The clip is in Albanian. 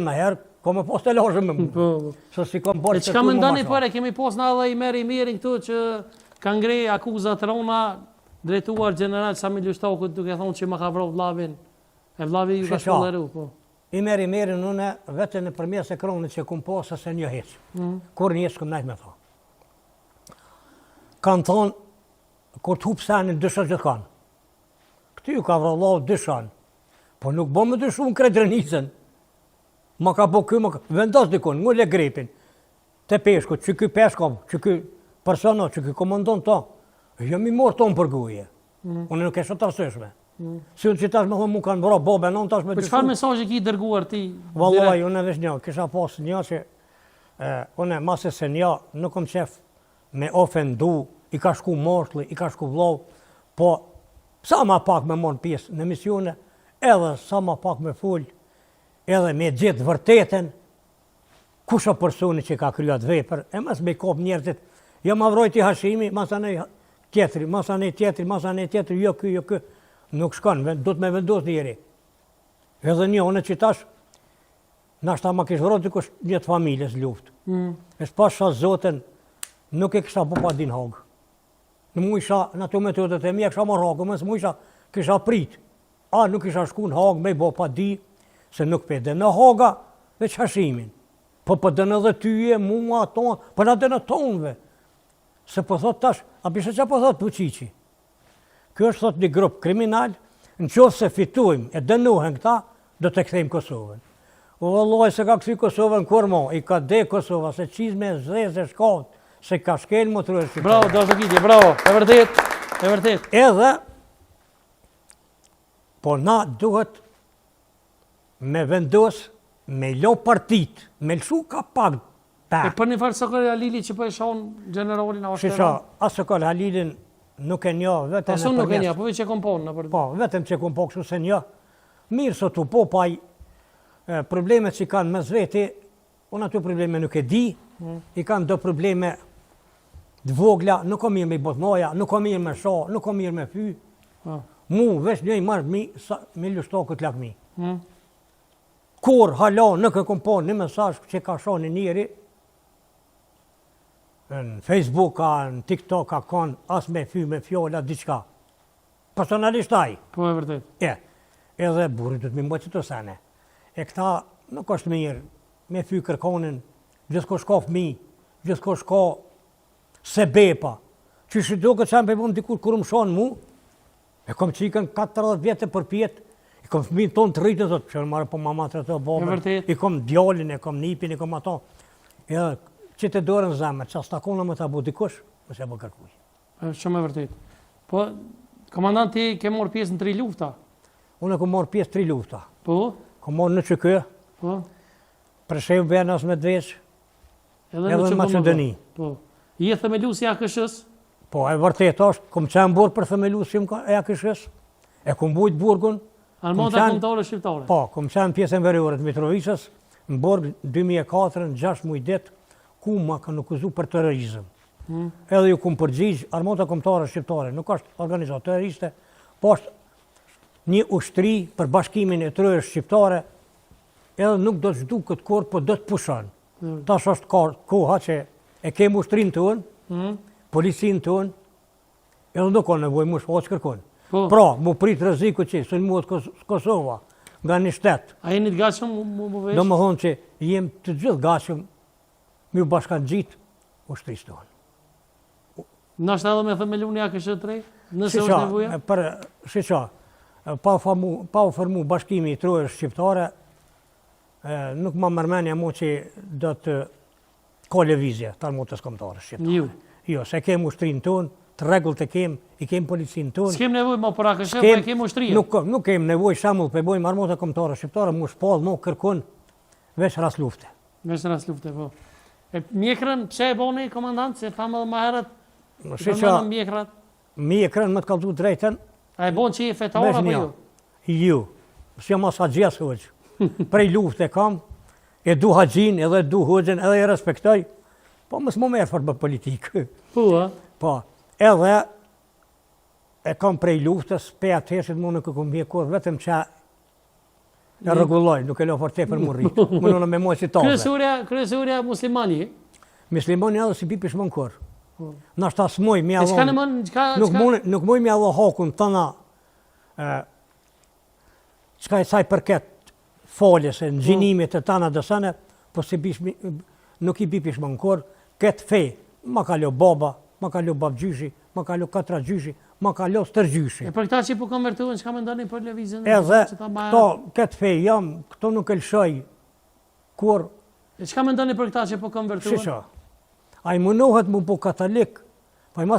Në herë, ko me pos të lashëm me mu. So si kom bërë që ka më ndani pare, kemi pos në edhe i meri mirin këtu që ka ngrej akuzat rona drejtuar general Samil Jushtakut duke thonë që ma ka vrau vllavin. E vllavi ju ka shkolleru, po. I meri mirin une vete në përmjes e kronit që kum posë se një heqë. Kur një s'kom najtë me thonë. Kanë thonë, kur të hupë senin dëshën që të kanë. Këty ju ka vrau vllavë dëshën. Po nuk bo me dëshu në kredrenisën. Ma ka bo kjo, vendos dikon, ngulle grepin. Te peshko, që ky peshko, që ky persona, që ky komandon ta. Jam i morë tonë për guje. Unë nuk e shë të arseshme. Si unë që tash me thonë mu kanë vëra bobe, në tash me dyshu. Për çfarë mesazhi ki i dërguar ti? Vallaj, unë e vesh një, kisha pas një që unë masë se një, nuk kom qef me ofendu, i ka shku moshli, i ka shku vllau, po sa ma pak me mon pjesë në misione, edhe sa ma pak me full, edhe me gjithë vërtetën, kusha personi që ka kryat vepër, e mas me kop njerëzit, jo ma vrojti Hashimi, masanej tjetëri, masanej tjetëri, jo kë, nuk shkon, do të me vendos njeri. Edhe një, unë që tash, nashta ma kishë vrojti kush njëtë familjes luft. E s'pas shas zoten, nuk e kisha po pa din hagë. Në mu isha, në ato metodet e mje, kisha ma ragë, mësë mu isha, kisha prit. A, nuk isha shku në hagë, me i bo pa di, se nuk pede në haga, veç Hashimin. Po pëdën edhe tyje, mua, tonë, për në dënë tonëve. Se po thot tash, a pishe që po thot Puqiqi? Kjo është thot një grupë kriminal, në qofë se fitujmë e dënuhen këta, do të kthejmë Kosovën. O vëlloj se ka këthi Kosovën kur mo, i ka de Kosova, se qizme zezë e shkavët, se ka shkel më të rështë. Bravo, Dazokitje, bravo, e vërtet. Edhe, po na duhet me vendos, me lo partit, me lëshu ka pak. E për një farë Sokol Halili që po e shonë generalin a Shisha, a Sokol Halilin nuk e njo, vetëm e përmjes. Nuk e njo, po që kom ponë në për... Po, vetëm që kom po kështu se njo. Mirë sot u po paj, problemet që kanë me zveti, unë ato probleme nuk e di, i kanë do probleme dvogla, nuk o mirë me i botnoja, nuk o mirë me sho, nuk o mirë me fy. Mu, vesh një i marrë me Jushtakut lakmi. Kur hala nuk e kom po një mesazh që ka shoni njëri, në Facebook, në TikTok, ka konë as me fy, me fjolla, diqka. Personalisht aj. Po e vërtet. Edhe burit du të mi mboj që të sene. E këta nuk është mirë, me fy kërkonin, gjithko shko fmi, gjithko shko sebepa. Që shdo këtë qenë për mund dikur kur më shonë mu, e kom qikën 40 vjetë për pjetë, i kom fëmin tonë të rritën, thotë, që në marë po mama të të bobën, i kom djallin, i kom nipin, i kom ato. Edhe që të dorën zemër, që as takona më të abu dikush, mëse e bë kërkuj. Shumë e vërtet. Po, komandant, ti ke morë pjesë në 3 lufta? Unë e kom morë pjesë 3 lufta. Po? Kom morë në Qëkë, po? Preshevë Bernas Medveç, edhe në Macedoni. Po. Je themelus i AKSH-s? Po, e vërtet është, kom qenë burë për themelus e AKSH-s, e kom bujt burgun. Armata kombëtare shqiptare? Po, kom qenë pjesën veriore të Mitrovicës, në burg 2004, në 6 muaj ditë, ku ma kanë akuzu për terrorizëm. Edhe ju kumë përgjigj, armata kombëtare shqiptare, nuk është organizatë terroriste, po është një ushtri për bashkimin e trojës shqiptare, edhe nuk do të zhdu këtë korë, po do të pushan. Tash është koha që e kemë ushtrinë të unë, policinë të unë, edhe nuk ka nevoj mu shfaqë kërkon. Pra, mu prit rreziku që së në muat Kosova, nga një shtetë. A jeni të gashëm mu vesh? Do më thonë që jem të gjithë gashëm, mi u bashkan gjitë ushtrisë të unë. Nashtë edhe me themelun i AKSH-3, nëse është nevoja? Shiqa, pa u formu bashkimi i trojës shqiptare, nuk ma mërmenja mu që do të ka lëvizje të armatës kombëtare shqiptare. Jo, se kemë ushtrinë tonë, të regull të kemë, i kemë policinë tonë. S'kem nevoj ma për AKSH, po e kemë ushtrije? Nuk kemë nevoj shamull për bojmë armatës kombëtare shqiptare, mu shpallë, mu kërkun, veç ras lufte. Veç ras lufte, po. E mjekrën, pse e boni, komandant, se thamë edhe ma herët, mjekrën më të kaldu drejten. A e bon që i fetar apo ju? Ju, s'jo mas haqjes hoqë. Prej lufte kam, e du haqjin, edhe du hoqën, edhe e respektoj, po mësë më merë për politikë. Po, a? Po, edhe e kam prej luftës, pe atëshit më në këkum mjekur, vetëm që E rregulloj, nuk e lo fort tepër mu rrit. Më me mos i tove. Kryesurja muslimani. Muslimani edhe si bipish më kur. Na shta smoj mi E çka në avon. mën, Nuk muj mi avon hakun tëna çka i saj përket foljes e nxinimit të tana dësane, po si bish nuk i bipish më kur, këtë fej, ma kalo baba, ma kalo babgjyshi, ma kalo katra gjyshi, ma kalo stërgjyshi. E për këta që po konvertuan, çka mendoni për lëvizjen? Edhe që ta ma- këto, këtë fej jam, këto nuk e lëshoj kur, E çka mendoni për këta që po konvertuan? shisha, a i munohet mu po katalik, pa i mas